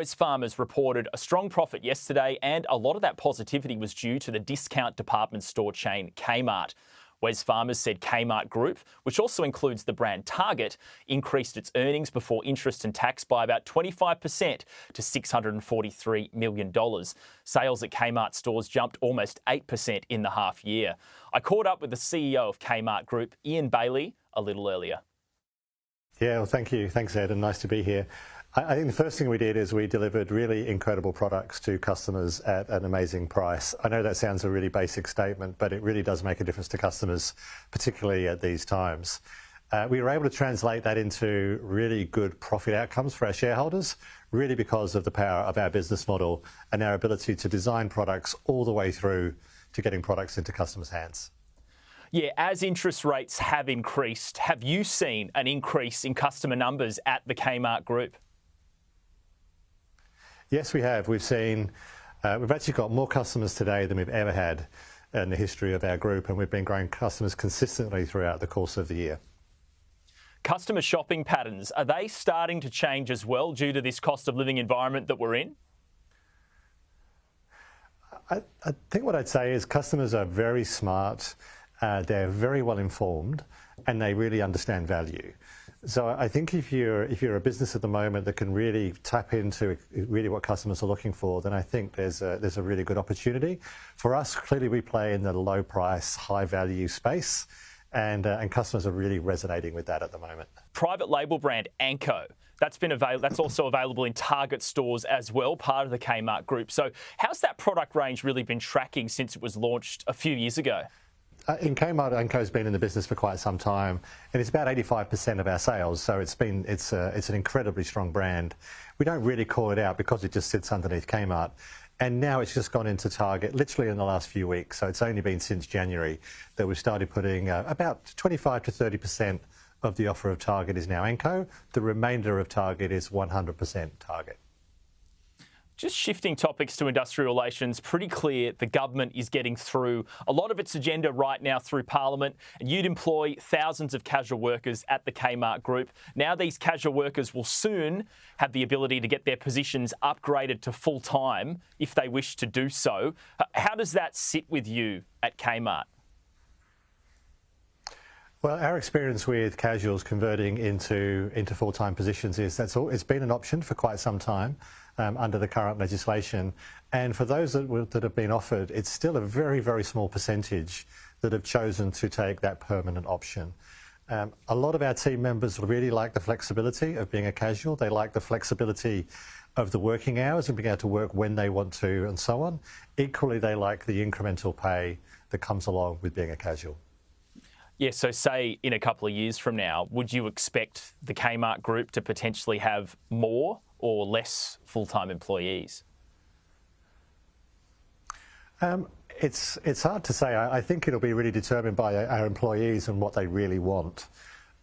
Wesfarmers reported a strong profit yesterday, and a lot of that positivity was due to the discount department store chain Kmart. Wesfarmers said Kmart Group, which also includes the brand Target, increased its earnings before interest and tax by about 25% to $643 million. Sales at Kmart stores jumped almost 8% in the half year. I caught up with the CEO of Kmart Group, Ian Bailey, a little earlier. Yeah, well, thank you. Thanks, Ed, and nice to be here. I think the first thing we did is we delivered really incredible products to customers at an amazing price. I know that sounds a really basic statement, but it really does make a difference to customers, particularly at these times. We were able to translate that into really good profit outcomes for our shareholders, really because of the power of our business model and our ability to design products all the way through to getting products into customers' hands. Yeah, as interest rates have increased, have you seen an increase in customer numbers at the Kmart Group? Yes, we have. We've actually got more customers today than we've ever had in the history of our group, and we've been growing customers consistently throughout the course of the year. Customer shopping patterns, are they starting to change as well due to this cost of living environment that we're in? I think what I'd say is customers are very smart, they're very well informed, and they really understand value. So I think if you're a business at the moment that can really tap into really what customers are looking for, then I think there's a really good opportunity. For us, clearly we play in the low price, high value space, and customers are really resonating with that at the moment. Private label brand Anko, that's also available in Target stores as well, part of the Kmart Group. So how's that product range really been tracking since it was launched a few years ago? In Kmart, Anko's been in the business for quite some time, and it's about 85% of our sales. So it's an incredibly strong brand. We don't really call it out because it just sits underneath Kmart, and now it's just gone into Target literally in the last few weeks. So it's only been since January that we've started putting about 25 to 30% of the offer of Target is now Anko. The remainder of Target is 100% Target. Just shifting topics to industrial relations, pretty clear the government is getting through a lot of its agenda right now through Parliament, and you'd employ thousands of casual workers at the Kmart Group. Now these casual workers will soon have the ability to get their positions upgraded to full-time if they wish to do so. How does that sit with you at Kmart? Well, our experience with casuals converting into full-time positions is it's been an option for quite some time under the current legislation. And for those that have been offered, it's still a very, very small percentage that have chosen to take that permanent option. A lot of our team members really like the flexibility of being a casual. They like the flexibility of the working hours and being able to work when they want to and so on. Equally, they like the incremental pay that comes along with being a casual. Yeah, so say in a couple of years from now, would you expect the Kmart Group to potentially have more or less full-time employees? It's hard to say. I think it'll be really determined by our employees and what they really want.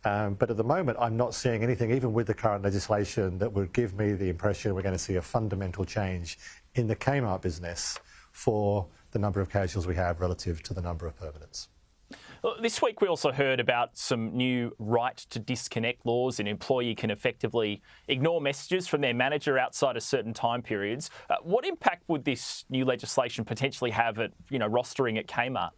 But at the moment, I'm not seeing anything, even with the current legislation, that would give me the impression we're going to see a fundamental change in the Kmart business for the number of casuals we have relative to the number of permanents. This week we also heard about some new right to disconnect laws. An employee can effectively ignore messages from their manager outside of certain time periods. What impact would this new legislation potentially have at rostering at Kmart?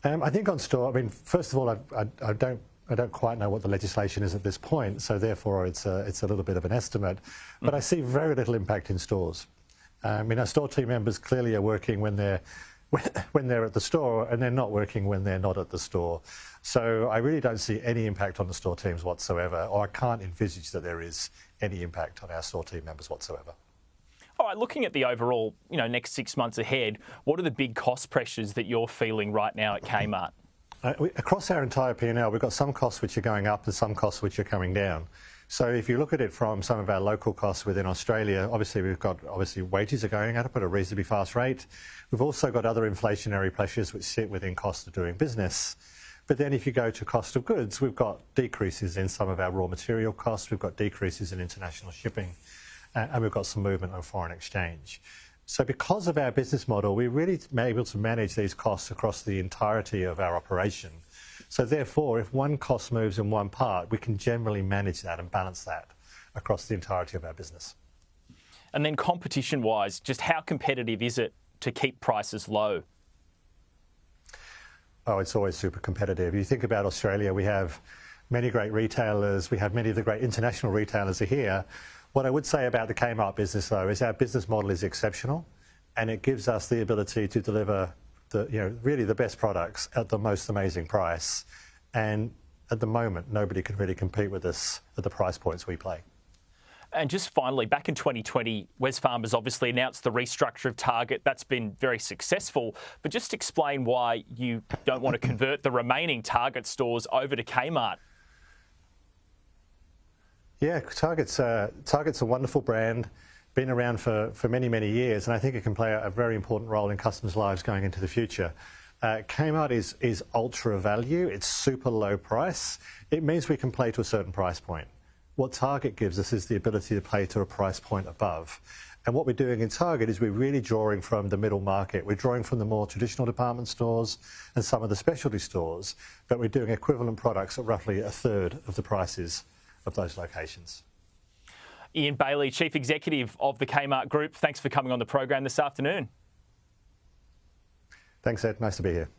I think on store, first of all, I don't quite know what the legislation is at this point, so therefore it's a little bit of an estimate. But I see very little impact in stores. Our store team members clearly are working when they're at the store, and they're not working when they're not at the store. So I really don't see any impact on the store teams whatsoever, or I can't envisage that there is any impact on our store team members whatsoever. All right, looking at the overall, next 6 months ahead, what are the big cost pressures that you're feeling right now at Kmart? Across our entire P&L, we've got some costs which are going up and some costs which are coming down. So if you look at it from some of our local costs within Australia, obviously wages are going up at a reasonably fast rate. We've also got other inflationary pressures which sit within cost of doing business. But then if you go to cost of goods, we've got decreases in some of our raw material costs, we've got decreases in international shipping, and we've got some movement on foreign exchange. So because of our business model, we're really able to manage these costs across the entirety of our operation. So therefore, if one cost moves in one part, we can generally manage that and balance that across the entirety of our business. And then competition-wise, just how competitive is it to keep prices low? Oh, it's always super competitive. You think about Australia, we have many great retailers. We have many of the great international retailers are here. What I would say about the Kmart business, though, is our business model is exceptional, and it gives us the ability to deliver really the best products at the most amazing price. And at the moment, nobody can really compete with us at the price points we play. And just finally, back in 2020, Wesfarmers obviously announced the restructure of Target. That's been very successful. But just explain why you don't want to convert the remaining Target stores over to Kmart. Yeah, Target's a wonderful brand, been around for many, many years, and I think it can play a very important role in customers' lives going into the future. Kmart is ultra value. It's super low price. It means we can play to a certain price point. What Target gives us is the ability to play to a price point above. And what we're doing in Target is we're really drawing from the middle market. We're drawing from the more traditional department stores and some of the specialty stores, but we're doing equivalent products at roughly a third of the prices of those locations. Ian Bailey, Chief Executive of the Kmart Group, thanks for coming on the program this afternoon. Thanks, Ed. Nice to be here.